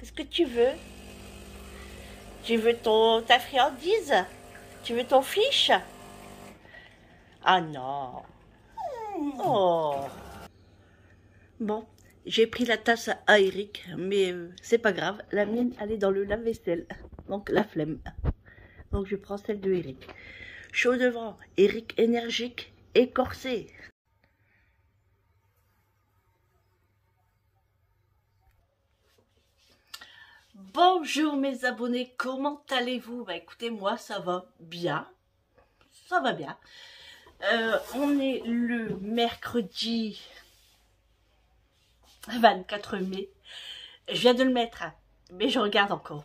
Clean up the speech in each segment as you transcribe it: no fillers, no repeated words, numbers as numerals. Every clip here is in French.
Qu'est-ce que tu veux? Tu veux ta friandise? Tu veux ton fiche? Ah non. Oh. Bon, j'ai pris la tasse à Eric, mais c'est pas grave. La mienne, elle est dans le lave-vaisselle. Donc la flemme. Donc je prends celle de Eric. Chaud devant, Eric énergique et corsé. Bonjour mes abonnés, comment allez-vous? Bah écoutez, moi ça va bien. Ça va bien. On est le mercredi 24 mai. Je viens de le mettre, hein, mais je regarde encore.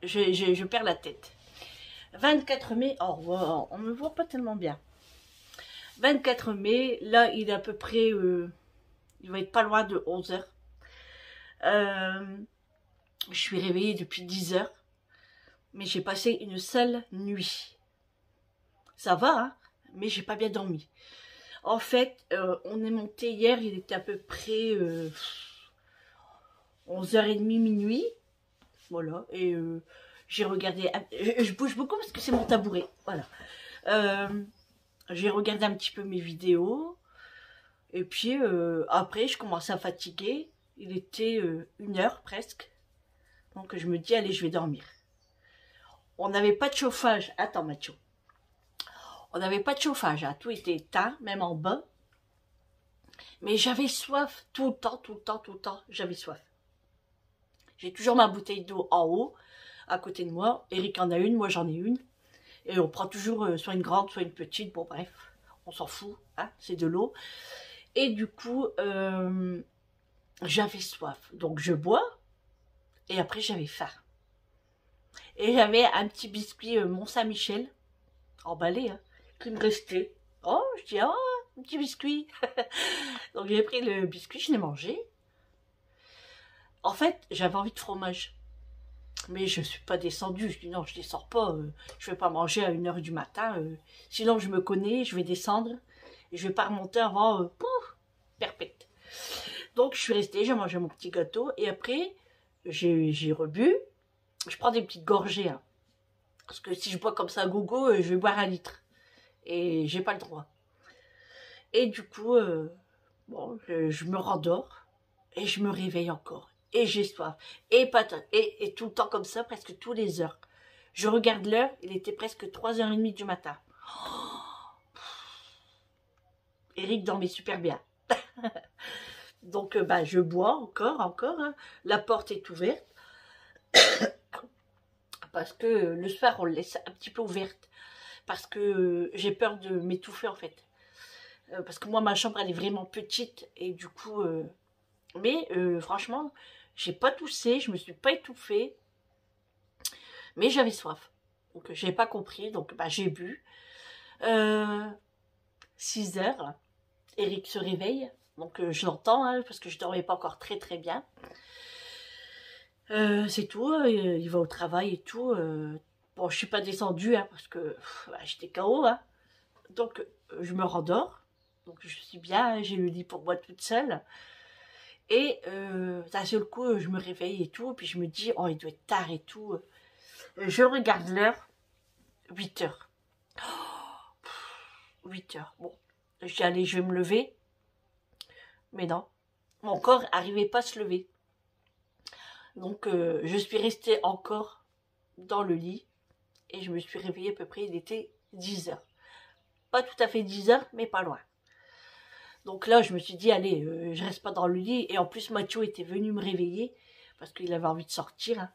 Je perds la tête. 24 mai, oh wow, on ne me voit pas tellement bien. 24 mai, là il est à peu près, il va être pas loin de 11 h. Je suis réveillée depuis 10 h, mais j'ai passé une seule nuit. Ça va, hein, mais j'ai pas bien dormi. En fait, on est monté hier, il était à peu près 11h30, minuit. Voilà, et j'ai regardé, je bouge beaucoup parce que c'est mon tabouret, voilà. J'ai regardé un petit peu mes vidéos, et puis après je commençais à fatiguer, il était 1 h presque, donc je me dis allez je vais dormir. On n'avait pas de chauffage, attends Mathieu, on n'avait pas de chauffage, hein. Tout était éteint, même en bas, mais j'avais soif tout le temps, j'avais soif. J'ai toujours ma bouteille d'eau en haut, à côté de moi. Eric en a une, moi j'en ai une. Et on prend toujours soit une grande, soit une petite. Bon bref, on s'en fout, hein, c'est de l'eau. Et du coup, j'avais soif. Donc je bois. Et après j'avais faim. Et j'avais un petit biscuit Mont-Saint-Michel, emballé, hein, qui me restait. Oh, je dis, oh, un petit biscuit. Donc j'ai pris le biscuit, je l'ai mangé. En fait, j'avais envie de fromage. Mais je ne suis pas descendue. Je dis non, je ne descends pas. Je ne vais pas manger à 1 h du matin. Sinon, je me connais, je vais descendre. Et je ne vais pas remonter avant pouf, perpète. Donc, je suis restée, j'ai mangé mon petit gâteau. Et après, j'ai rebu. Je prends des petites gorgées. Hein, parce que si je bois comme ça à gogo, je vais boire 1 litre. Et j'ai pas le droit. Et du coup, bon, je me rendors. Et je me réveille encore. Et j'ai soif, et patate, et tout le temps comme ça, presque tous les heures. Je regarde l'heure, il était presque 3h30 du matin. Eric dormait super bien. Donc, bah, je bois encore, hein. La porte est ouverte. Parce que le soir, on le laisse un petit peu ouverte. Parce que j'ai peur de m'étouffer, en fait. Parce que moi, ma chambre, elle est vraiment petite. Et du coup, mais franchement, j'ai pas toussé, je me suis pas étouffée, mais j'avais soif. Donc j'ai pas compris, donc bah, j'ai bu. 6 h, Eric se réveille, donc je l'entends, hein, parce que je dormais pas encore très bien. C'est tout, il va au travail et tout. Bon, je suis pas descendue, hein, parce que bah, j'étais KO. Hein. Donc je me rendors, donc je suis bien, j'ai le lit pour moi toute seule. Et d'un seul coup, je me réveille et tout, puis je me dis, oh, il doit être tard et tout. Je regarde l'heure, 8 h. 8 h. Bon, je dis, allez, je vais me lever. Mais non, mon corps n'arrivait pas à se lever. Donc, je suis restée encore dans le lit. Et je me suis réveillée à peu près, il était 10 h. Pas tout à fait 10 h, mais pas loin. Donc là, je me suis dit, allez, je reste pas dans le lit. Et en plus, Mathieu était venu me réveiller parce qu'il avait envie de sortir.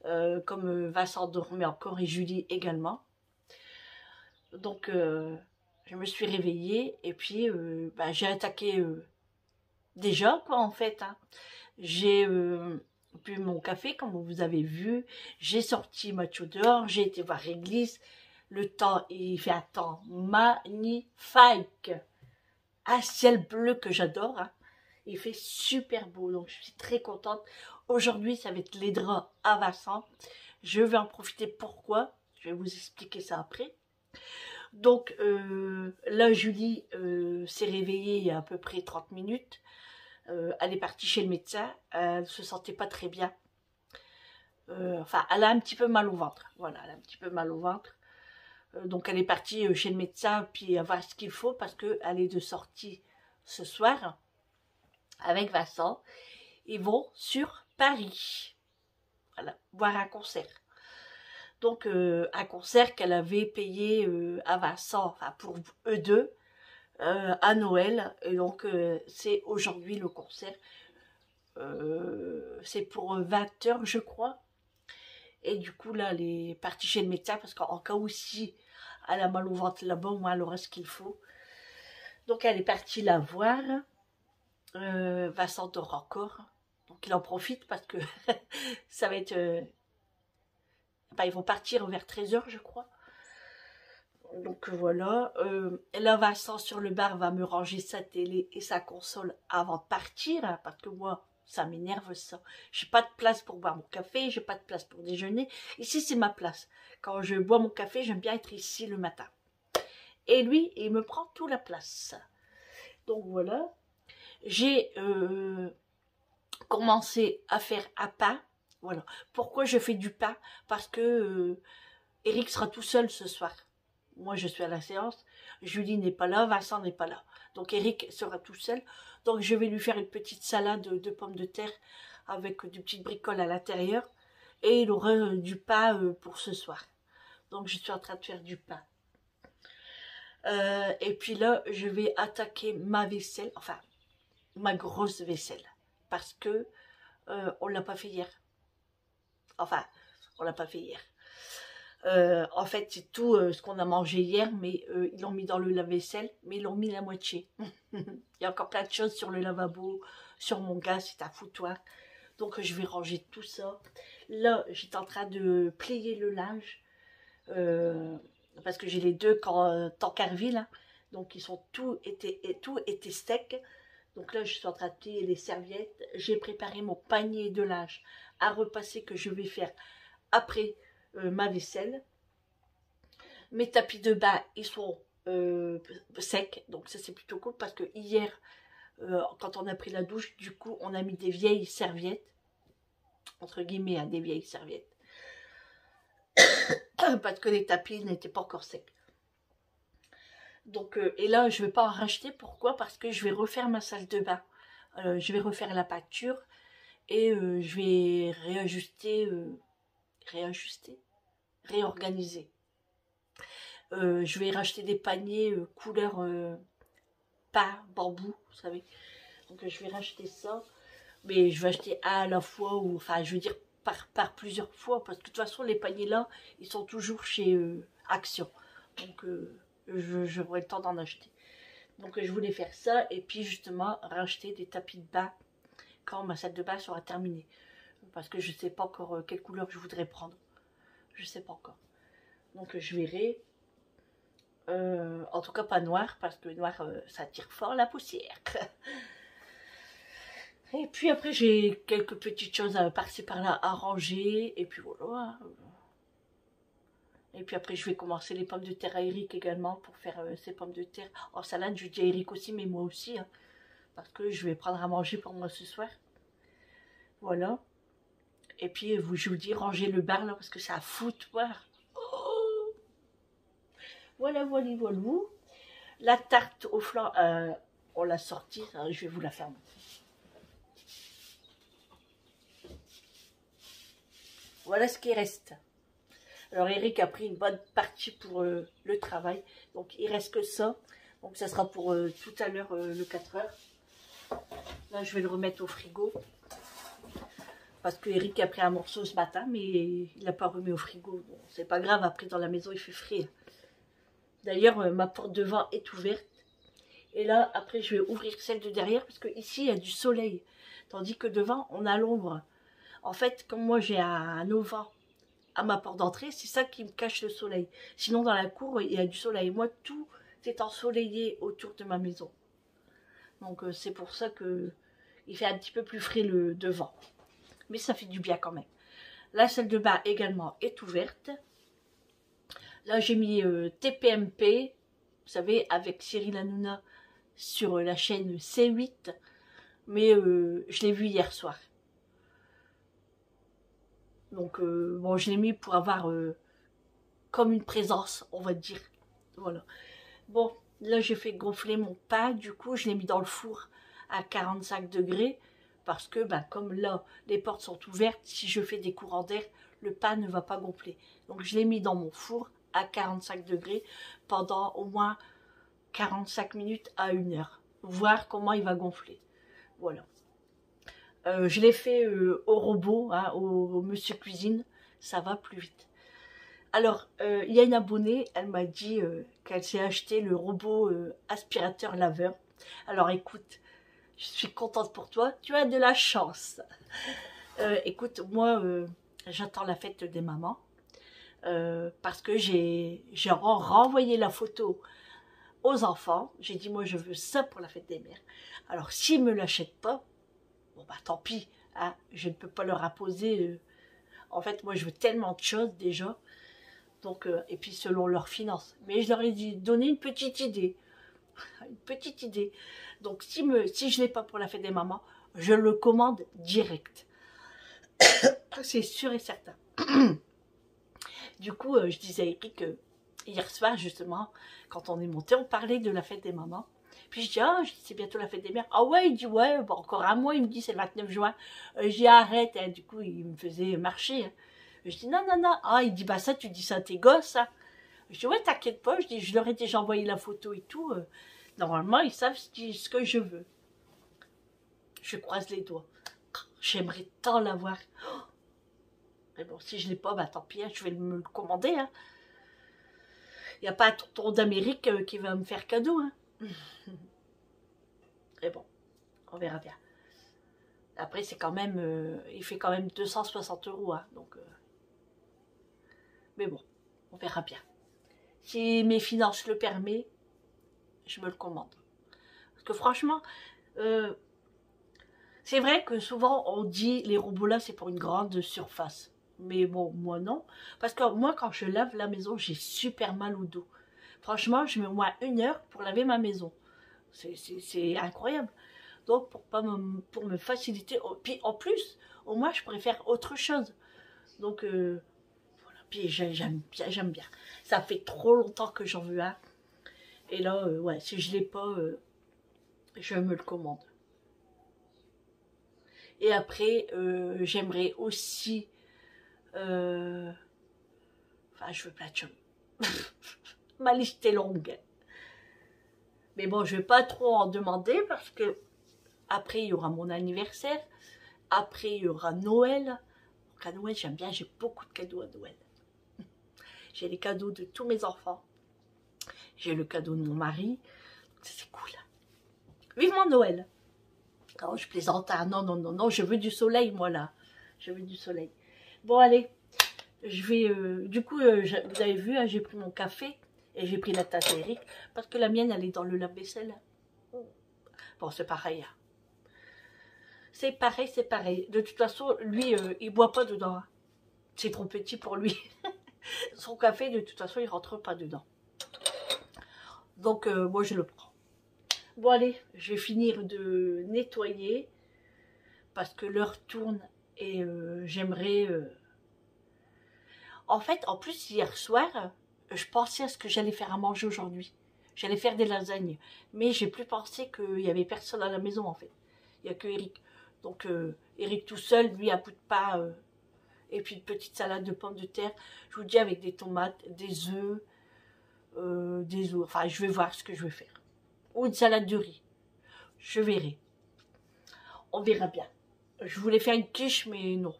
Hein. Comme Vincent dormait encore et Julie également. Donc, je me suis réveillée et puis bah, j'ai attaqué déjà, quoi, en fait. Hein. J'ai bu mon café, comme vous avez vu. J'ai sorti Mathieu dehors. J'ai été voir l'église. Le temps, il fait un temps magnifique. Un ciel bleu que j'adore. Hein. Il fait super beau, donc je suis très contente. Aujourd'hui, ça va être les draps à Vincent. Je vais en profiter. Pourquoi? Je vais vous expliquer ça après. Donc, là, Julie s'est réveillée il y a à peu près 30 minutes. Elle est partie chez le médecin. Elle ne se sentait pas très bien. Enfin, elle a un petit peu mal au ventre. Voilà, elle a un petit peu mal au ventre. Donc elle est partie chez le médecin, puis voir ce qu'il faut, parce qu'elle est de sortie ce soir avec Vincent. Ils vont sur Paris. Voilà, voir un concert. Donc un concert qu'elle avait payé à Vincent, enfin pour eux deux, à Noël. Et donc c'est aujourd'hui le concert. C'est pour 20 heures, je crois. Et du coup, là, elle est partie chez le médecin parce qu'en cas où si elle a mal au ventre là-bas, moi, elle aura ce qu'il faut. Donc, elle est partie la voir. Vincent dort encore. Donc, il en profite parce que ça va être... ben, ils vont partir vers 13 h, je crois. Donc, voilà. Là, Vincent, sur le bar, va me ranger sa télé et sa console avant de partir. Hein, parce que moi, ça m'énerve ça. J'ai pas de place pour boire mon café, j'ai pas de place pour déjeuner. Ici, c'est ma place. Quand je bois mon café, j'aime bien être ici le matin. Et lui, il me prend toute la place. Donc voilà. J'ai commencé à faire un pain. Voilà. Pourquoi je fais du pain? Parce que Eric sera tout seul ce soir. Moi, je suis à la séance. Julie n'est pas là, Vincent n'est pas là. Donc Eric sera tout seul. Donc je vais lui faire une petite salade de pommes de terre avec du petit bricole à l'intérieur. Et il aura du pain pour ce soir. Donc je suis en train de faire du pain. Et puis là, je vais attaquer ma vaisselle, enfin ma grosse vaisselle. Parce que on ne l'a pas fait hier. Enfin, on l'a pas fait hier. En fait, c'est tout ce qu'on a mangé hier, mais ils l'ont mis dans le lave-vaisselle, mais ils l'ont mis la moitié. Il y a encore plein de choses sur le lavabo, sur mon gaz, c'est un foutoir. Donc je vais ranger tout ça. Là, j'étais en train de plier le linge, parce que j'ai les deux Tancarville, hein, donc ils sont tout était sec. Donc là, je suis en train de plier les serviettes. J'ai préparé mon panier de linge à repasser que je vais faire après ma vaisselle. Mes tapis de bain, ils sont secs, donc ça c'est plutôt cool parce que hier, quand on a pris la douche, du coup on a mis des vieilles serviettes, entre guillemets, hein, des vieilles serviettes, parce que les tapis n'étaient pas encore secs. Donc, et là je vais pas en racheter, pourquoi? Parce que je vais refaire ma salle de bain, je vais refaire la peinture et je vais réorganiser. Je vais racheter des paniers couleur pain, bambou, vous savez. Donc je vais racheter ça. Mais je vais acheter un à la fois, ou enfin je veux dire par plusieurs fois. Parce que de toute façon les paniers là, ils sont toujours chez Action. Donc j'aurai le temps d'en acheter. Donc je voulais faire ça. Et puis justement racheter des tapis de bain quand ma salle de bain sera terminée. Parce que je ne sais pas encore quelle couleur je voudrais prendre. Je ne sais pas encore. Donc je verrai. En tout cas pas noir, parce que noir ça tire fort la poussière. Et puis après j'ai quelques petites choses par-ci par-là à ranger. Et puis voilà. Et puis après je vais commencer les pommes de terre à Eric également, pour faire ces pommes de terre en salade. Je dis à Eric aussi, mais moi aussi, hein, parce que je vais prendre à manger pour moi ce soir. Voilà. Et puis je vous dis, ranger le bar là, parce que c'est un foutoir. Oh, voilà, voilà, voilà. La tarte au flan, on l'a sortie, je vais vous la faire montrer. Voilà ce qui reste. Alors Eric a pris une bonne partie pour le travail, donc il reste que ça. Donc ça sera pour tout à l'heure, le 4 heures. Là je vais le remettre au frigo. Parce que Eric a pris un morceau ce matin, mais il n'a pas remis au frigo. Bon, c'est pas grave, après dans la maison il fait frais. D'ailleurs ma porte devant est ouverte. Et là après je vais ouvrir celle de derrière, parce que ici il y a du soleil. Tandis que devant on a l'ombre. En fait, comme moi j'ai un auvent à ma porte d'entrée, c'est ça qui me cache le soleil. Sinon dans la cour il y a du soleil. Moi tout est ensoleillé autour de ma maison. Donc c'est pour ça que il fait un petit peu plus frais le devant. Mais ça fait du bien quand même. La salle de bain également est ouverte. Là j'ai mis TPMP, vous savez, avec Cyril Hanouna sur la chaîne C8. Mais je l'ai vu hier soir. Donc, bon, je l'ai mis pour avoir comme une présence, on va dire. Voilà. Bon, là, j'ai fait gonfler mon pain. Du coup, je l'ai mis dans le four à 45 degrés. Parce que, ben, comme là, les portes sont ouvertes, si je fais des courants d'air, le pain ne va pas gonfler. Donc, je l'ai mis dans mon four à 45 degrés pendant au moins 45 minutes à 1 heure. Voir comment il va gonfler. Voilà. Je l'ai fait au robot, hein, au monsieur cuisine. Ça va plus vite. Alors, il y a une abonnée, elle m'a dit qu'elle s'est acheté le robot aspirateur laveur. Alors écoute, je suis contente pour toi, tu as de la chance. Écoute, moi, j'attends la fête des mamans parce que j'ai renvoyé la photo aux enfants. J'ai dit, moi, je veux ça pour la fête des mères. Alors, s'ils ne me l'achètent pas, bon, bah tant pis, hein, je ne peux pas leur imposer. En fait, moi, je veux tellement de choses déjà. Donc, et puis selon leurs finances. Mais je leur ai dit, donner une petite idée. Une petite idée. Donc, si je ne l'ai pas pour la fête des mamans, je le commande direct. C'est sûr et certain. Du coup, je disais à Eric, hier soir, justement, quand on est monté, on parlait de la fête des mamans. Puis je dis, ah, c'est bientôt la fête des mères. Ah ouais, il dit, ouais, bon, encore un mois. Il me dit, c'est le 29 juin. Je dis, arrête. Hein. Du coup, il me faisait marcher. Hein. Je dis, non, non, non. Ah, il dit, bah ça, tu dis ça à tes gosses. Hein. Je dis, ouais, t'inquiète pas. Je dis, je leur ai déjà envoyé la photo et tout. Normalement, ils savent ce que je veux. Je croise les doigts. J'aimerais tant l'avoir. Oh. Mais bon, si je ne l'ai pas, bah tant pis, hein, je vais me le commander. Hein. Il n'y a pas un tonton d'Amérique qui va me faire cadeau. Hein. Mais bon, on verra bien. Après, c'est quand même, il fait quand même 260 €. Hein, donc, mais bon, on verra bien. Si mes finances le permettent, je me le commande. Parce que franchement, c'est vrai que souvent on dit les robots là c'est pour une grande surface. Mais bon, moi non. Parce que moi quand je lave la maison, j'ai super mal au dos. Franchement, je mets au moins 1 heure pour laver ma maison. C'est incroyable. Donc pour me faciliter, puis en plus, au moins je préfère autre chose. Donc voilà, puis j'aime bien. Ça fait trop longtemps que j'en veux un. Et là, ouais, si je l'ai pas, je me le commande. Et après, j'aimerais aussi... enfin, je veux plein de choses. Ma liste est longue. Mais bon, je ne vais pas trop en demander parce que après, il y aura mon anniversaire. Après, il y aura Noël. Donc à Noël, j'aime bien, j'ai beaucoup de cadeaux à Noël. J'ai les cadeaux de tous mes enfants. J'ai le cadeau de mon mari. C'est cool. Vivement Noël. Oh, je plaisante. Ah, non, non, non, non, je veux du soleil, moi, là. Je veux du soleil. Bon, allez. Je vais... du coup, vous avez vu, hein, j'ai pris mon café et j'ai pris la tasse à Eric parce que la mienne, elle est dans le lave-vaisselle. Bon, c'est pareil. Hein. C'est pareil, c'est pareil. De toute façon, lui, il boit pas dedans. Hein. C'est trop petit pour lui. Son café, de toute façon, il rentre pas dedans. Donc, moi, je le prends. Bon, allez, je vais finir de nettoyer parce que l'heure tourne et j'aimerais... En fait, en plus, hier soir, je pensais à ce que j'allais faire à manger aujourd'hui. J'allais faire des lasagnes. Mais j'ai plus pensé qu'il n'y avait personne à la maison, en fait. Il n'y a que Eric. Donc, Eric tout seul, lui, un bout de pain et puis une petite salade de pommes de terre. Je vous dis, avec des tomates, des œufs. Enfin, je vais voir ce que je vais faire. Ou une salade de riz. Je verrai. On verra bien. Je voulais faire une quiche, mais non.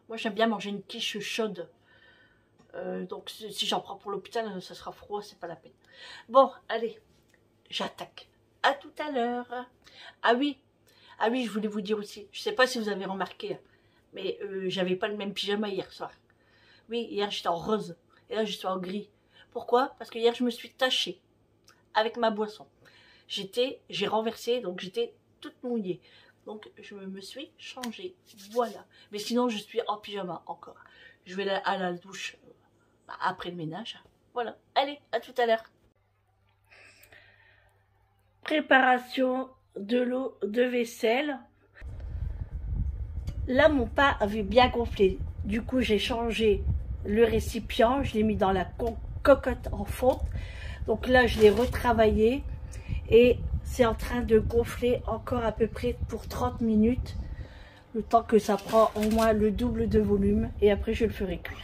Moi, j'aime bien manger une quiche chaude. Donc, si j'en prends pour l'hôpital, ça sera froid, c'est pas la peine. Bon, allez, j'attaque. À tout à l'heure. Ah oui, je voulais vous dire aussi. Je sais pas si vous avez remarqué, mais j'avais pas le même pyjama hier soir. Oui, hier, j'étais en rose. Et là, je suis en gris. Pourquoi? Parce que hier, je me suis tachée avec ma boisson. J'ai renversé, donc j'étais toute mouillée. Donc, je me suis changée. Voilà. Mais sinon, je suis en pyjama encore. Je vais à la douche après le ménage. Voilà. Allez, à tout à l'heure. Préparation de l'eau de vaisselle. Là, mon pain avait bien gonflé. Du coup, j'ai changé le récipient, je l'ai mis dans la cocotte en fonte. Donc là, je l'ai retravaillé et c'est en train de gonfler encore à peu près pour 30 minutes. Le temps que ça prend au moins le double de volume et après je le ferai cuire.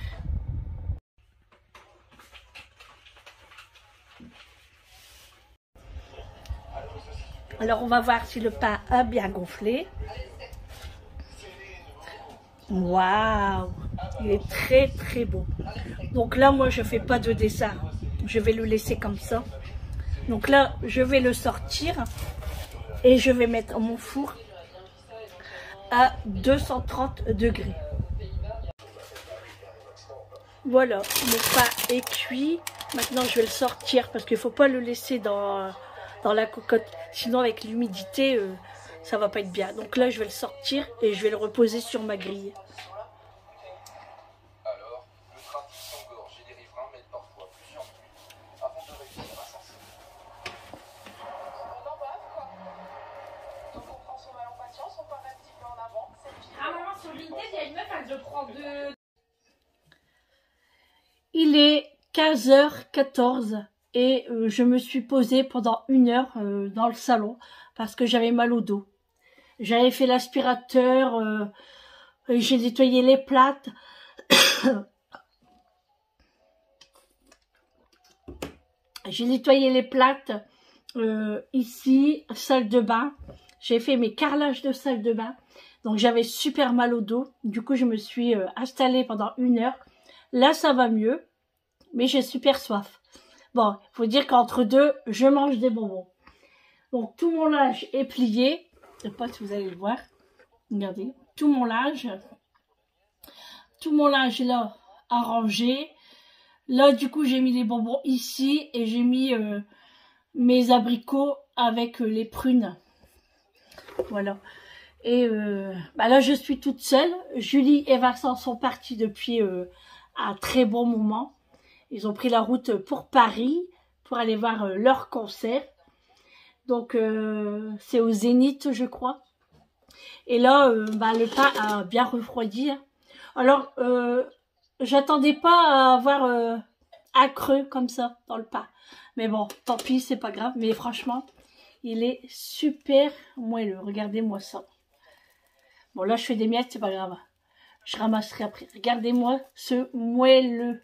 Alors on va voir si le pain a bien gonflé. Waouh, il est très très beau. Donc là moi je fais pas de dessin, je vais le laisser comme ça. Donc là je vais le sortir et je vais mettre mon four à 230 degrés. Voilà, mon pain est cuit. Maintenant je vais le sortir parce qu'il ne faut pas le laisser dans la cocotte. Sinon avec l'humidité, ça va pas être bien. Donc là je vais le sortir et je vais le reposer sur ma grille. Alors, le trafic s'engorge et les riverains mettent parfois plusieurs minutes avant de réussir à s'en sortir. On en bave quoi. Donc on prend son mal en patience, on part un petit peu en avant. Ah maman, sur Vinted, il y a une meuf, elle se prend deux. Il est 15h14 et je me suis posée pendant 1 heure dans le salon parce que j'avais mal au dos. J'avais fait l'aspirateur, j'ai nettoyé les plates. J'ai nettoyé les plates ici, salle de bain. J'ai fait mes carrelages de salle de bain. Donc j'avais super mal au dos. Du coup je me suis installée pendant 1 heure. Là ça va mieux. Mais j'ai super soif. Bon, il faut dire qu'entre deux, je mange des bonbons. Donc tout mon linge est plié. Je ne sais pas si vous allez le voir. Regardez, tout mon linge est là arrangé. Là du coup j'ai mis les bonbons ici et j'ai mis mes abricots avec les prunes. Voilà. Et là je suis toute seule. Julie et Vincent sont partis depuis un très bon moment. Ils ont pris la route pour Paris, pour aller voir leur concert. Donc, c'est au Zénith, je crois. Et là, le pain a bien refroidi. Alors, j'attendais pas à avoir un creux comme ça dans le pain. Mais bon, tant pis, c'est pas grave. Mais franchement, il est super moelleux. Regardez-moi ça. Bon, là, je fais des miettes, c'est pas grave. Je ramasserai après. Regardez-moi ce moelleux.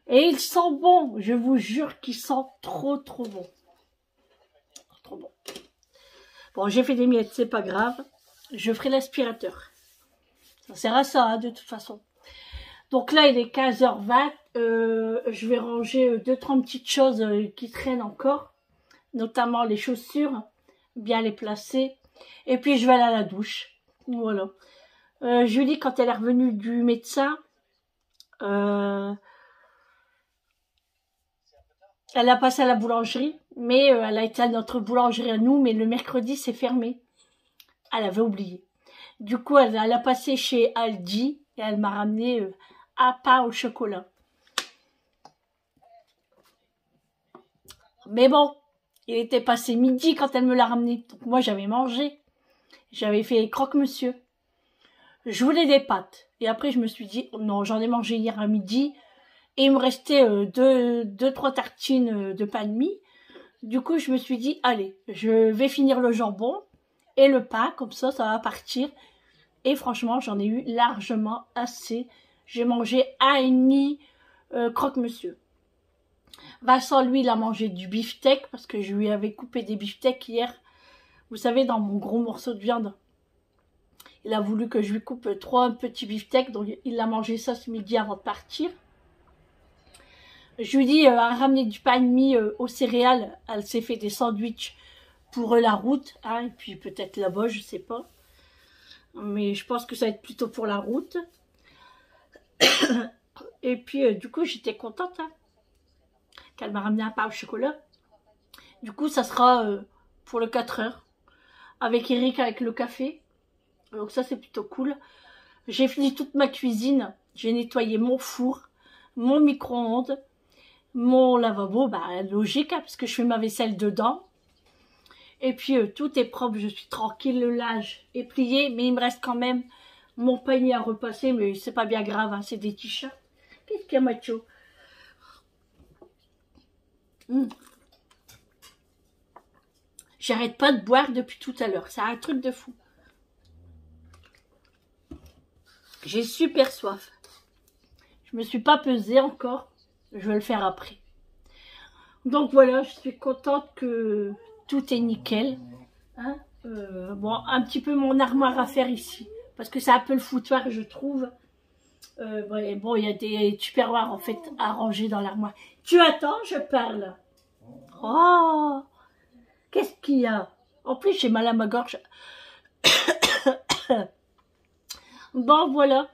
Et il sent bon, je vous jure qu'il sent trop bon. Trop bon. Bon, j'ai fait des miettes, c'est pas grave. Je ferai l'aspirateur. Ça sert à ça, hein, de toute façon. Donc là, il est 15h20. Je vais ranger 2-3 petites choses qui traînent encore. Notamment les chaussures. Bien les placer. Et puis, je vais aller à la douche. Voilà. Julie, quand elle est revenue du médecin... elle a passé à la boulangerie, mais elle a été à notre boulangerie à nous, mais le mercredi, c'est fermé. Elle avait oublié. Du coup, elle a passé chez Aldi et elle m'a ramené un pain au chocolat. Mais bon, il était passé midi quand elle me l'a ramené. Donc moi, j'avais mangé. J'avais fait croque-monsieur. Je voulais des pâtes. Et après, je me suis dit, non, j'en ai mangé hier à midi. Et il me restait 2-3 tartines de pain de mie. Du coup, je me suis dit, allez, je vais finir le jambon et le pain, comme ça va partir. Et franchement, j'en ai eu largement assez. J'ai mangé 1,5 croque-monsieur. Vincent, lui, il a mangé du beefsteak parce que je lui avais coupé des beefsteaks hier. Vous savez, dans mon gros morceau de viande. Il a voulu que je lui coupe 3 petits beefsteaks, donc il a mangé ça ce midi avant de partir. Je lui dis à ramener du pain de mie aux céréales. Elle s'est fait des sandwichs pour la route. Hein, et puis peut-être là-bas, je sais pas. Mais je pense que ça va être plutôt pour la route. Et puis du coup, j'étais contente hein, qu'elle m'a ramené un pain au chocolat. Du coup, ça sera pour le 4 heures. Avec Eric, avec le café. Donc ça, c'est plutôt cool. J'ai fini toute ma cuisine. J'ai nettoyé mon four, mon micro-ondes. Mon lavabo, logique, hein, parce que je fais ma vaisselle dedans. Et puis, tout est propre, je suis tranquille, le linge est plié, mais il me reste quand même mon panier à repasser, mais c'est pas bien grave, hein, c'est des t-shirts. Qu'est-ce qu'il y a, macho? J'arrête pas de boire depuis tout à l'heure, c'est un truc de fou. J'ai super soif. Je me suis pas pesée encore, je vais le faire après. Donc voilà, je suis contente que tout est nickel. Hein, bon, un petit peu mon armoire à faire ici, parce que c'est un peu le foutoir, je trouve. Ouais, bon, il y a des tupperwares en fait à ranger dans l'armoire. Tu attends, je parle. Oh, qu'est-ce qu'il y a? En plus, j'ai mal à ma gorge. Bon, voilà.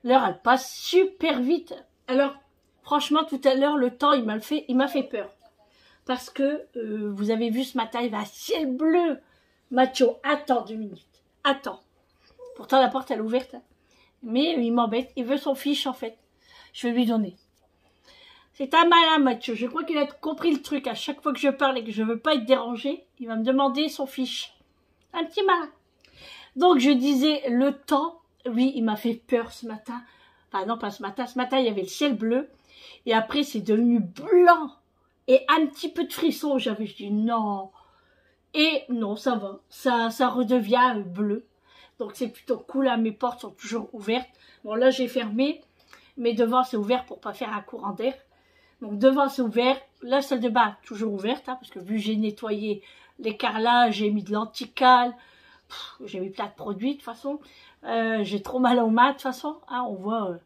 L'heure, elle passe super vite. Alors, franchement, tout à l'heure, le temps, il m'a fait peur. Parce que, vous avez vu ce matin, il va à ciel bleu. Macho, attends 2 minutes. Attends. Pourtant, la porte, elle est ouverte. Mais il m'embête. Il veut son fiche, en fait. Je vais lui donner. C'est un malin, Mathieu. Je crois qu'il a compris le truc. À chaque fois que je parle et que je veux pas être dérangé, il va me demander son fiche. Un petit malin. Donc, je disais, le temps, oui, il m'a fait peur ce matin. Enfin, non, pas ce matin. Ce matin, il y avait le ciel bleu. Et après, c'est devenu blanc. Et un petit peu de frisson. Je dit, non. Et non, ça va. Ça redevient bleu. Donc, c'est plutôt cool. Hein. Mes portes sont toujours ouvertes. Bon, là, j'ai fermé. Mais devant, c'est ouvert pour pas faire un courant d'air. Donc, devant, c'est ouvert. La salle de bain, toujours ouverte. Hein, parce que vu j'ai nettoyé les carrelages, j'ai mis de l'anticale. J'ai mis plein de produits, de toute façon. J'ai trop mal aux mains, de toute façon. Hein, on voit...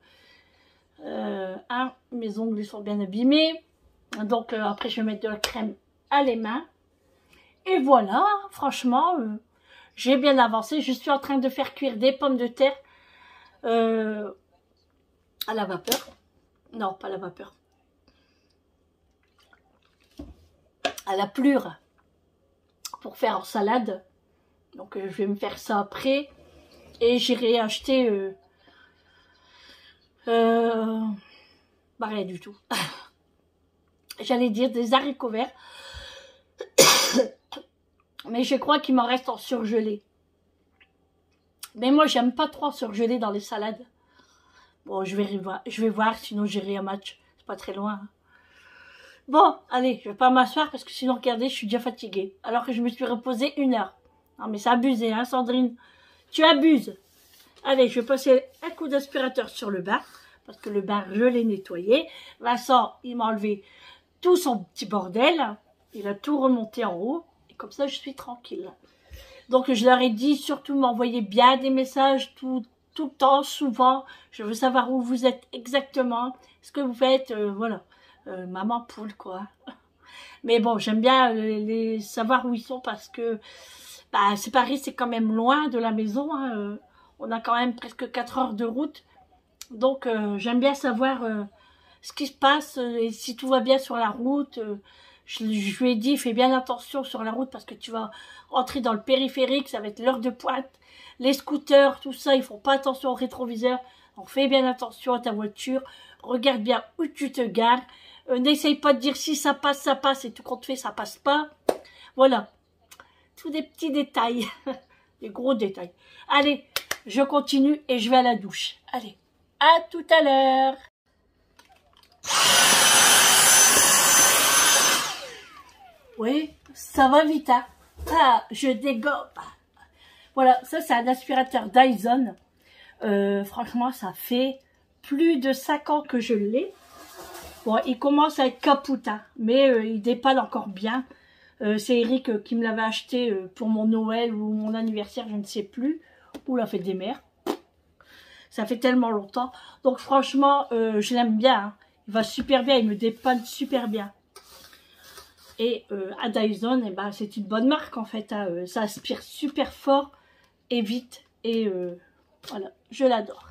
mes ongles sont bien abîmés. Donc, après, je vais mettre de la crème à les mains. Et voilà, franchement, j'ai bien avancé. Je suis en train de faire cuire des pommes de terre à la vapeur. Non, pas à la vapeur. À la plure. Pour faire en salade. Donc, je vais me faire ça après. Et j'irai acheter... bah, rien du tout. J'allais dire des haricots verts. Mais je crois qu'il m'en reste en surgelé. Mais moi, j'aime pas trop en surgelé dans les salades. Bon, je vais voir, sinon j'irai à match. C'est pas très loin. Hein. Bon, allez, je vais pas m'asseoir parce que sinon, regardez, je suis déjà fatiguée. Alors que je me suis reposée 1 heure. Non, mais c'est abusé, hein, Sandrine? Tu abuses. Allez, je vais passer un coup d'aspirateur sur le bar. Parce que le bar, je l'ai nettoyé. Vincent, il m'a enlevé tout son petit bordel. Il a tout remonté en haut. Et comme ça, je suis tranquille. Donc, je leur ai dit, surtout, m'envoyer bien des messages tout le temps, souvent. Je veux savoir où vous êtes exactement. Ce que vous faites, voilà. Maman poule, quoi. Mais bon, j'aime bien les savoir où ils sont parce que bah, c'est Paris, c'est quand même loin de la maison. Hein. On a quand même presque 4 heures de route. Donc, j'aime bien savoir ce qui se passe et si tout va bien sur la route. Je lui ai dit, fais bien attention sur la route parce que tu vas entrer dans le périphérique, ça va être l'heure de pointe. Les scooters, tout ça, ils font pas attention au rétroviseur. Donc, fais bien attention à ta voiture. Regarde bien où tu te gares. N'essaye pas de dire si ça passe, et tout compte fait, ça passe pas. Voilà. Tous des petits détails. Des gros détails. Allez, je continue et je vais à la douche. Allez, à tout à l'heure. Oui, ça va vite, hein. Ah, je dégomme. Voilà, ça c'est un aspirateur Dyson. Franchement, ça fait plus de 5 ans que je l'ai. Bon, il commence à être capoute, mais il dépanne encore bien. C'est Eric qui me l'avait acheté pour mon Noël ou mon anniversaire, je ne sais plus. Ou la fête des mères. Ça fait tellement longtemps. Donc franchement, je l'aime bien. Hein. Il va super bien, il me dépanne super bien. Et à Dyson, eh ben, c'est une bonne marque en fait. Hein. Ça aspire super fort et vite. Et voilà, je l'adore.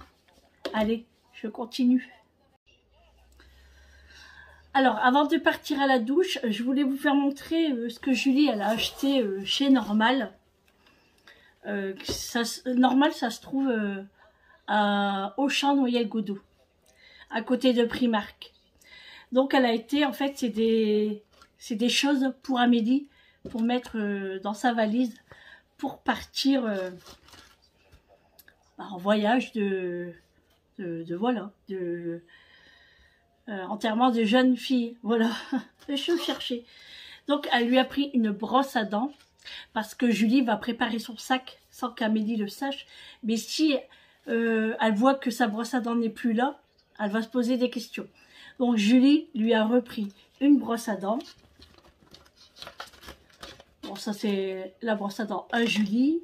Allez, je continue. Alors, avant de partir à la douche, je voulais vous faire montrer ce que Julie elle a acheté chez Normal. Normal, ça se trouve à Auchan Noyelles-Goudou, à côté de Primark. Donc, elle a été, en fait, c'est des choses pour Amélie, pour mettre dans sa valise, pour partir en voyage voilà, enterrement de jeune fille, voilà, je cherchais. Donc elle lui a pris une brosse à dents, parce que Julie va préparer son sac sans qu'Amélie le sache, mais si elle voit que sa brosse à dents n'est plus là, elle va se poser des questions. Donc Julie lui a repris une brosse à dents. Bon, ça c'est la brosse à dents à Julie.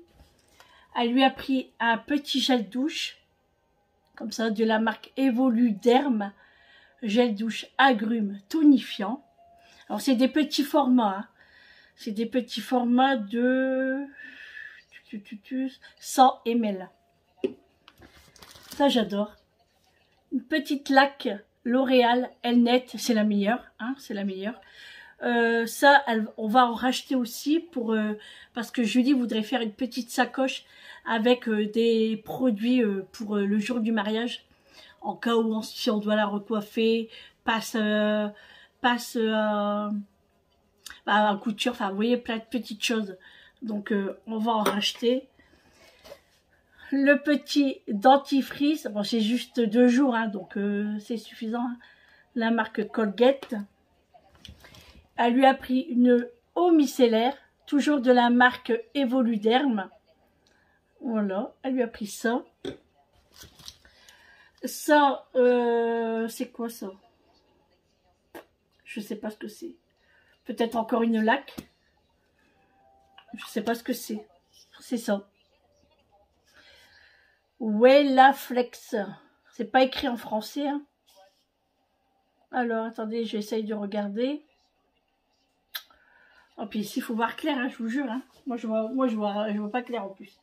Elle lui a pris un petit gel douche, comme ça, de la marque Evoluderm, gel douche agrumes tonifiant. Alors c'est des petits formats, hein. C'est des petits formats de 100 ml. Ça j'adore. Une petite laque L'Oréal Elnet, c'est la meilleure, hein, c'est la meilleure. Ça, on va en racheter aussi pour parce que Julie voudrait faire une petite sacoche avec des produits pour le jour du mariage, en cas où si on doit la recoiffer, passe à couture, enfin vous voyez, plein de petites choses. Donc on va en racheter. Le petit dentifrice, bon c'est juste 2 jours, hein, donc c'est suffisant, hein. La marque Colgate. Elle lui a pris une eau micellaire, toujours de la marque Evoluderm. Voilà, elle lui a pris ça. Ça, c'est quoi ça? Je sais pas ce que c'est. Peut-être encore une laque. Je sais pas ce que c'est. C'est ça. Wellaflex. C'est pas écrit en français, hein. Alors, attendez, j'essaye de regarder. Oh, puis ici, il faut voir clair, hein, je vous jure. Hein. Moi, je vois pas clair en plus.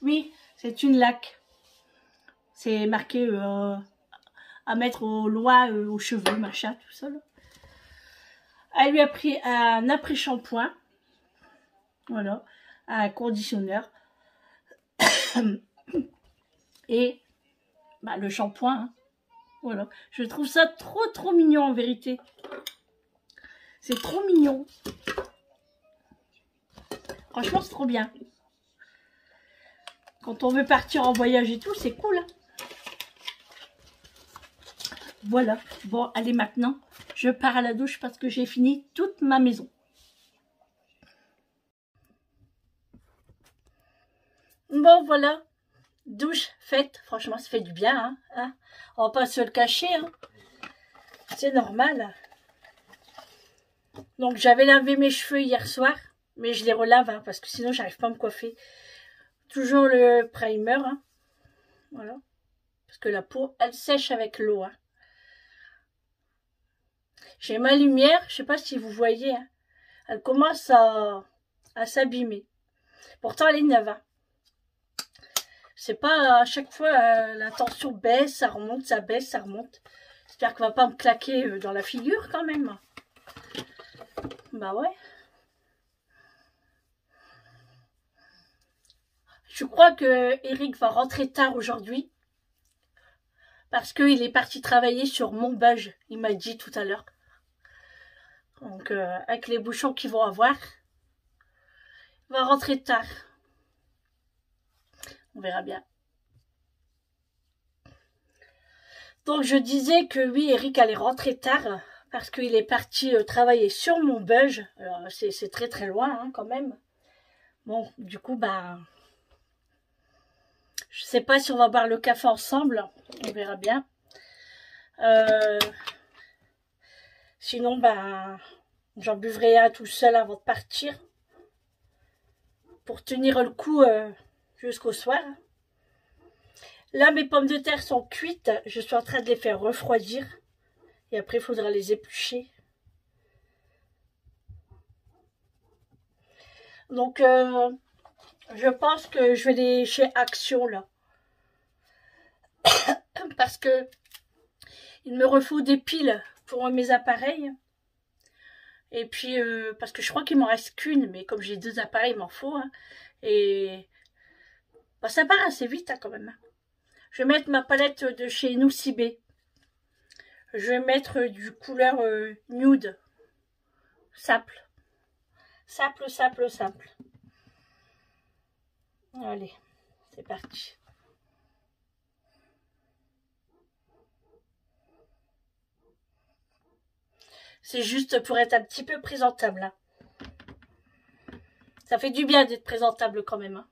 Oui, c'est une laque. C'est marqué à mettre au loin aux cheveux, machin, tout ça. Là. Elle lui a pris un après-shampoing. Voilà. Un conditionneur. Et bah, le shampoing. Hein. Voilà. Je trouve ça trop mignon en vérité. C'est trop mignon. Franchement, c'est trop bien. Quand on veut partir en voyage et tout, c'est cool. Hein. Voilà. Bon, allez maintenant, je pars à la douche parce que j'ai fini toute ma maison. Bon, voilà. Douche faite. Franchement, ça fait du bien. Hein. On va pas se le cacher. Hein. C'est normal. Donc, j'avais lavé mes cheveux hier soir. Mais je les relave hein, parce que sinon, j'arrive pas à me coiffer. Toujours le primer. Hein. Voilà. Parce que la peau, elle sèche avec l'eau. Hein. J'ai ma lumière. Je sais pas si vous voyez. Hein. Elle commence à s'abîmer. Pourtant, elle est neuve. Hein. C'est pas à chaque fois la tension baisse, ça remonte, ça baisse, ça remonte. J'espère qu'on va pas me claquer dans la figure quand même. Bah ouais. Je crois que Eric va rentrer tard aujourd'hui. Parce qu'il est parti travailler sur Montbeuge, il m'a dit tout à l'heure. Donc avec les bouchons qu'ils vont avoir, il va rentrer tard. On verra bien. Donc je disais que oui, Eric allait rentrer tard parce qu'il est parti travailler sur Montbeuge. Alors c'est très loin hein, quand même. Bon, du coup, bah, je sais pas si on va boire le café ensemble. On verra bien. Sinon, bah, j'en buvrai un tout seul avant de partir. Pour tenir le coup jusqu'au soir. Là, mes pommes de terre sont cuites. Je suis en train de les faire refroidir. Et après, il faudra les éplucher. Donc, je pense que je vais les chez Action, là. Parce que il me refaut des piles pour mes appareils. Et puis, parce que je crois qu'il m'en reste qu'une. Mais comme j'ai 2 appareils, il m'en faut. Hein. Et bah, ça part assez vite, hein, quand même. Je vais mettre ma palette de chez Nocibé. Je vais mettre du couleur nude. Simple. Simple, simple, simple. Allez, c'est parti. C'est juste pour être un petit peu présentable. Hein. Ça fait du bien d'être présentable quand même. Hein.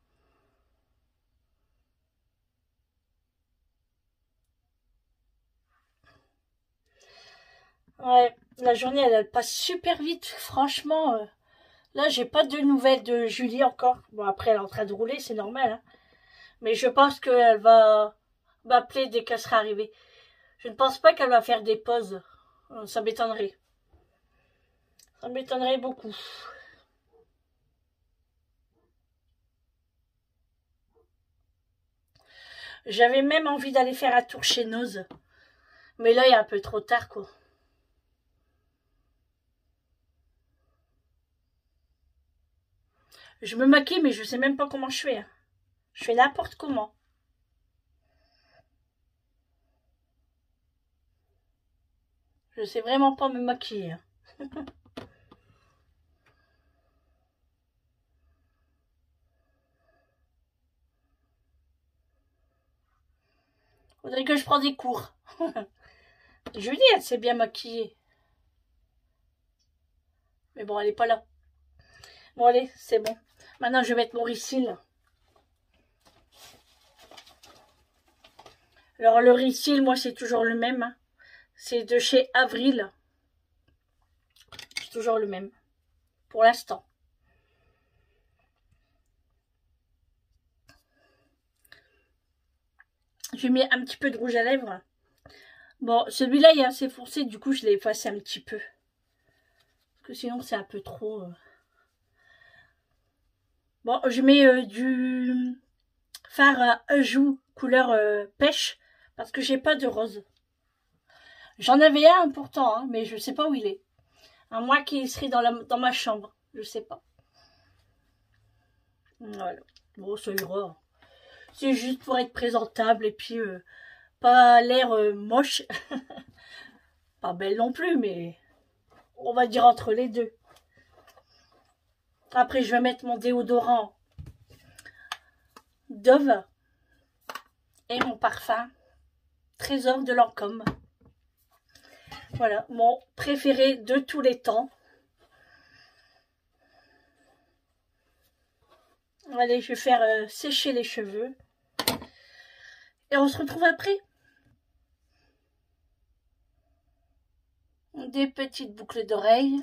Ouais, la journée elle passe super vite. Franchement, là j'ai pas de nouvelles de Julie encore. Bon après elle est en train de rouler, c'est normal. Hein. Mais je pense qu'elle va m'appeler dès qu'elle sera arrivée. Je ne pense pas qu'elle va faire des pauses. Ça m'étonnerait. Ça m'étonnerait beaucoup. J'avais même envie d'aller faire un tour chez Noz. Mais là, il est un peu trop tard, quoi. Je me maquille, mais je sais même pas comment je fais. Hein. Je fais n'importe comment. Je sais vraiment pas me maquiller. Hein. Faudrait que je prenne des cours. Julie, elle s'est bien maquillée. Mais bon, elle est pas là. Bon, allez, c'est bon. Maintenant, je vais mettre mon Ricyl. Alors, le Ricyl, moi, c'est toujours le même. Hein. C'est de chez Avril. C'est toujours le même. Pour l'instant. J'ai mis un petit peu de rouge à lèvres. Bon, celui-là, il est assez foncé. Du coup, je l'ai effacé un petit peu. Parce que sinon, c'est un peu trop... Bon, je mets du fard à joues couleur pêche. Parce que j'ai pas de rose. J'en avais un pourtant, hein, mais je sais pas où il est. À moins qu'il serait dans ma chambre. Je sais pas. Voilà. Bon, ça ira. C'est juste pour être présentable et puis pas l'air moche. Pas belle non plus, mais on va dire entre les deux. Après, je vais mettre mon déodorant Dove et mon parfum Trésor de Lancôme. Voilà, mon préféré de tous les temps. Allez, je vais faire sécher les cheveux. Et on se retrouve après. Des petites boucles d'oreilles.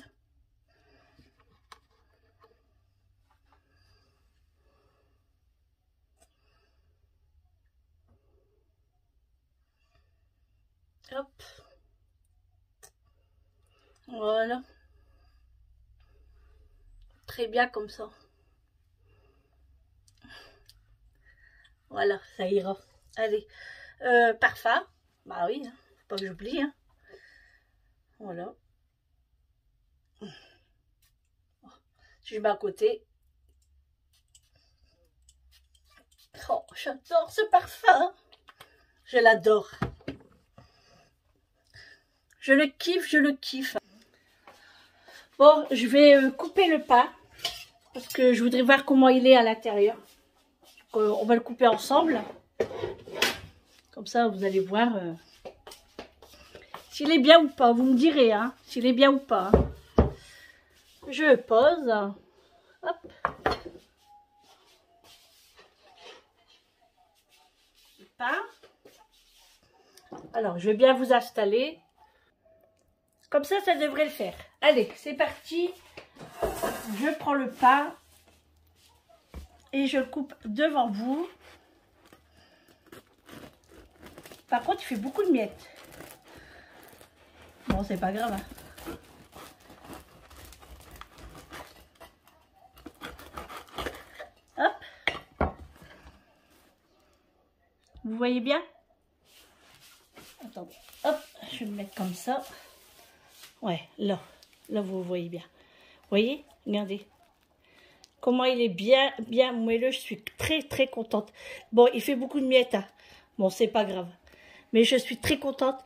Hop. Voilà. Très bien comme ça. Voilà, ça ira. Allez. Parfum. Bah oui, hein. Faut pas que j'oublie. Hein. Voilà. Je mets à côté. Oh, j'adore ce parfum. Je l'adore. Je le kiffe, je le kiffe. Bon, je vais couper le pain. Parce que je voudrais voir comment il est à l'intérieur. On va le couper ensemble. Comme ça, vous allez voir s'il est bien ou pas. Vous me direz, hein, s'il est bien ou pas. Je pose. Hop. Le pain. Alors, je vais bien vous installer. Comme ça, ça devrait le faire. Allez, c'est parti. Je prends le pain et je le coupe devant vous. Par contre, il fait beaucoup de miettes. Bon, c'est pas grave. Hein. Hop. Vous voyez bien? Attendez. Hop, je vais le mettre comme ça. Ouais, là. Là, vous voyez bien. Vous voyez? Regardez. Comment il est bien, bien moelleux. Je suis très, très contente. Bon, il fait beaucoup de miettes. Hein. Bon, c'est pas grave. Mais je suis très contente.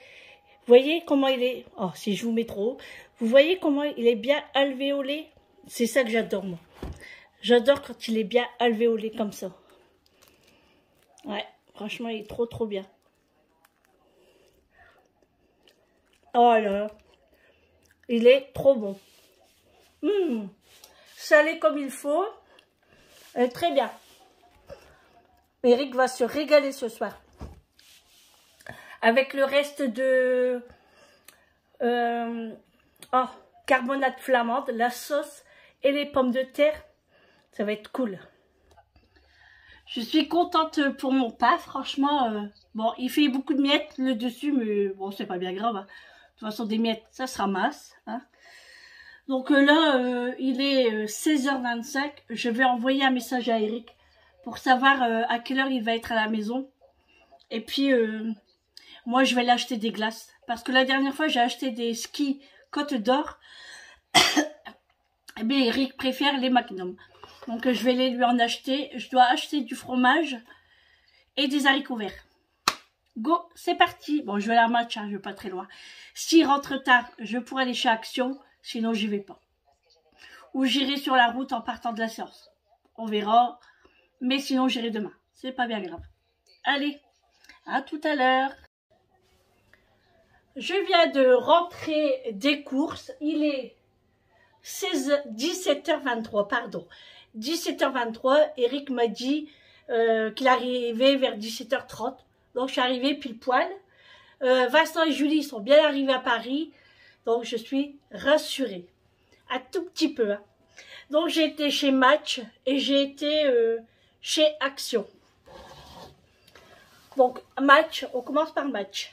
voyez comment il est... Oh, si je vous mets trop haut. Vous voyez comment il est bien alvéolé? C'est ça que j'adore, moi. J'adore quand il est bien alvéolé comme ça. Ouais, franchement, il est trop, trop bien. Oh là là. Il est trop bon. Salé comme il faut. Très bien. Eric va se régaler ce soir. Avec le reste de carbonate flamande, la sauce et les pommes de terre. Ça va être cool. Je suis contente pour mon pain, franchement. Bon, il fait beaucoup de miettes le dessus, mais bon, c'est pas bien grave. Hein. De toute façon, des miettes, ça se ramasse. Hein. Donc là, il est 16h25. Je vais envoyer un message à Eric pour savoir à quelle heure il va être à la maison. Et puis, moi, je vais aller acheter des glaces. Parce que la dernière fois, j'ai acheté des skis Côte d'Or. Eh bien, Eric préfère les Magnum. Donc, je vais aller lui en acheter. Je dois acheter du fromage et des haricots verts. Go, c'est parti. Bon, je vais à la match, hein, je vais pas très loin. S'il rentre tard, je pourrai aller chez Action. Sinon, j'y vais pas. Ou j'irai sur la route en partant de la séance. On verra. Mais sinon, j'irai demain. C'est pas bien grave. Allez, à tout à l'heure. Je viens de rentrer des courses. Il est 17h23, pardon. 17h23, Eric m'a dit qu'il arrivait vers 17h30. Donc, je suis arrivée pile poil. Vincent et Julie sont bien arrivés à Paris. Donc, je suis rassurée. Un tout petit peu. Hein. Donc, j'ai été chez Match et j'ai été chez Action. Donc, Match, on commence par Match.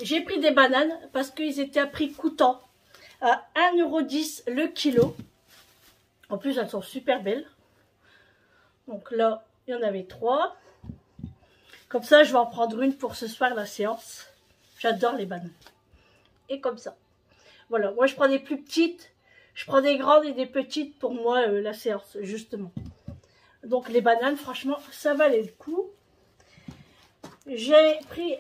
J'ai pris des bananes parce qu'ils étaient à prix coûtant. À 1,10 € le kilo. En plus, elles sont super belles. Donc là, il y en avait 3. Comme ça, je vais en prendre une pour ce soir, la séance. J'adore les bananes. Et comme ça. Voilà, moi je prends des plus petites. Je prends des grandes et des petites pour moi, la séance, justement. Donc les bananes, franchement, ça valait le coup. J'ai pris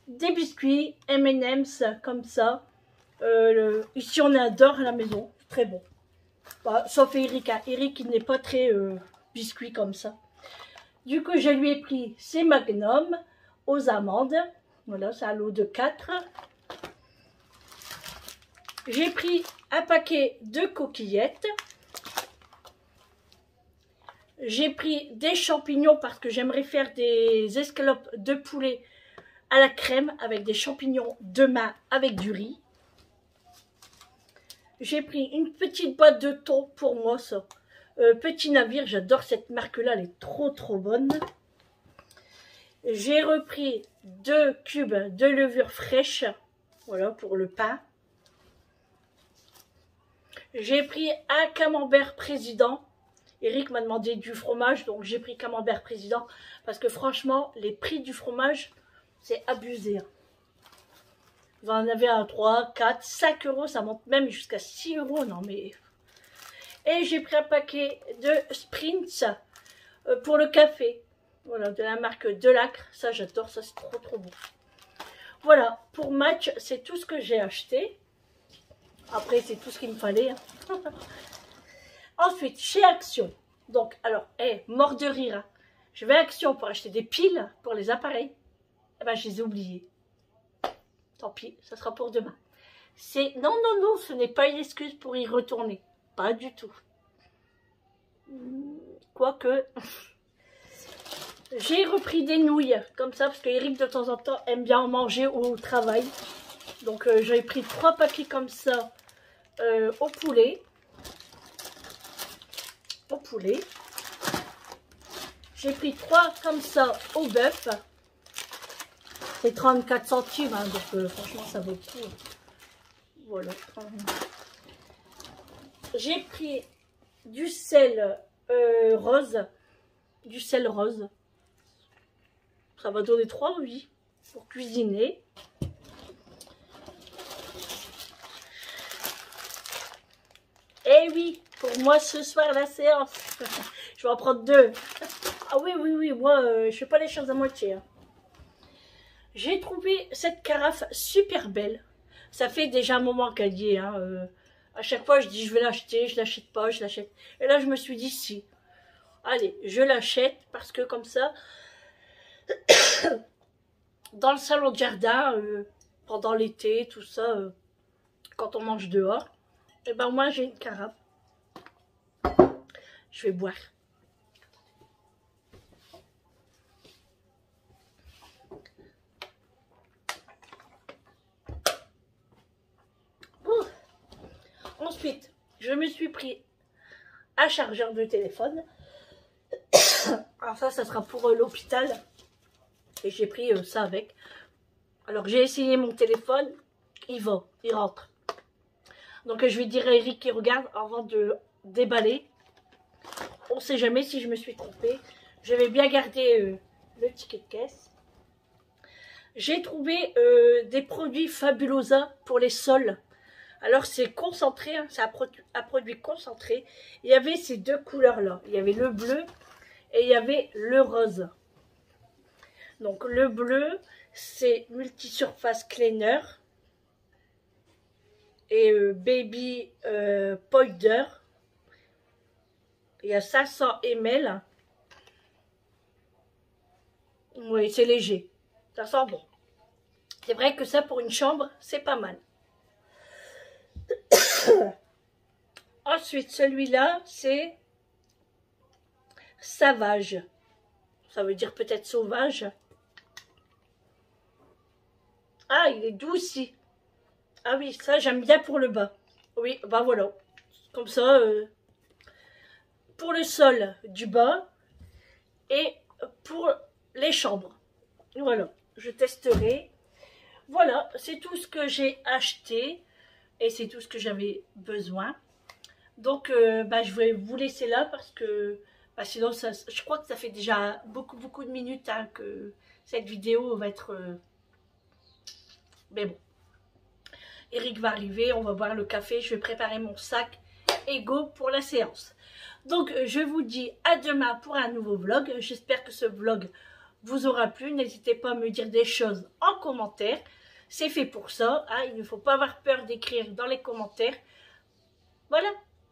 des biscuits M&M's comme ça. Ici, on adore à la maison. Très bon. Bah, sauf Eric. Hein. Eric, il n'est pas très biscuit comme ça. Du coup, je lui ai pris ces Magnum aux amandes. Voilà, c'est un lot de 4. J'ai pris un paquet de coquillettes. J'ai pris des champignons parce que j'aimerais faire des escalopes de poulet à la crème avec des champignons demain avec du riz. J'ai pris une petite boîte de thon pour moi, ça. Petit Navire, j'adore cette marque-là, elle est trop trop bonne. J'ai repris 2 cubes de levure fraîche, voilà, pour le pain. J'ai pris un camembert président. Eric m'a demandé du fromage, donc j'ai pris camembert président. Parce que franchement, les prix du fromage, c'est abusé. Vous en avez à 3, 4, 5 euros, ça monte même jusqu'à 6 euros. Non mais... Et j'ai pris un paquet de Sprints pour le café. Voilà, de la marque Delacre. Ça, j'adore, ça, c'est trop, trop bon. Voilà, pour Match, c'est tout ce que j'ai acheté. Après, c'est tout ce qu'il me fallait. Hein. Ensuite, chez Action. Donc, alors, mort de rire. Hein. Je vais à Action pour acheter des piles pour les appareils. Eh ben, je les ai oubliés. Tant pis, ça sera pour demain. Non, non, non, ce n'est pas une excuse pour y retourner. Pas du tout. Quoique, j'ai repris des nouilles, comme ça, parce que Eric, de temps en temps, aime bien en manger au travail. Donc, j'ai pris 3 paquets comme ça au poulet. J'ai pris 3 comme ça au bœuf. C'est 34 centimes, hein, donc franchement, ça vaut le coup. Voilà. J'ai pris du sel rose. Du sel rose. Ça va donner 3 envies pour cuisiner. Et oui, pour moi ce soir la séance. Je vais en prendre 2. Ah oui, oui, oui, moi je fais pas les choses à moitié. Hein. J'ai trouvé cette carafe super belle. Ça fait déjà un moment qu'elle y est. Hein, à chaque fois, je dis je vais l'acheter, je l'achète pas, je l'achète. Et là, je me suis dit si. Allez, je l'achète parce que comme ça, dans le salon de jardin, pendant l'été, tout ça, quand on mange dehors, et ben moi j'ai une carafe. Je vais boire. Ouh. Ensuite, je me suis pris un chargeur de téléphone. Alors ça sera pour l'hôpital. Et j'ai pris ça avec. Alors j'ai essayé mon téléphone. Il va, il rentre. Donc je vais dire à Eric qui regarde avant de déballer. On ne sait jamais si je me suis trompée. Je vais bien garder le ticket de caisse. J'ai trouvé des produits Fabulosa pour les sols. Alors c'est concentré, hein, c'est un produit concentré. Il y avait ces deux couleurs-là. Il y avait le bleu et il y avait le rose. Donc le bleu, c'est Multisurface Cleaner et Baby Powder. Il y a 500 ml. Oui, c'est léger. Ça sent bon. C'est vrai que ça, pour une chambre, c'est pas mal. Ensuite, celui-là, c'est Savage. Ça veut dire peut-être sauvage. Ah, il est doux aussi. Ah oui, ça, j'aime bien pour le bas. Oui, bah voilà. Comme ça, pour le sol du bas et pour les chambres. Voilà, je testerai. Voilà, c'est tout ce que j'ai acheté et c'est tout ce que j'avais besoin. Donc, je vais vous laisser là parce que sinon, je crois que ça fait déjà beaucoup de minutes hein, que cette vidéo va être... Mais bon, Eric va arriver, on va boire le café, je vais préparer mon sac et go pour la séance. Donc, je vous dis à demain pour un nouveau vlog. J'espère que ce vlog vous aura plu. N'hésitez pas à me dire des choses en commentaire. C'est fait pour ça. Hein. Il ne faut pas avoir peur d'écrire dans les commentaires. Voilà.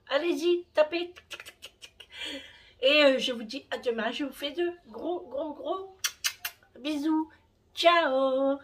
Allez-y, tapez. Et je vous dis à demain. Je vous fais de gros bisous. Ciao.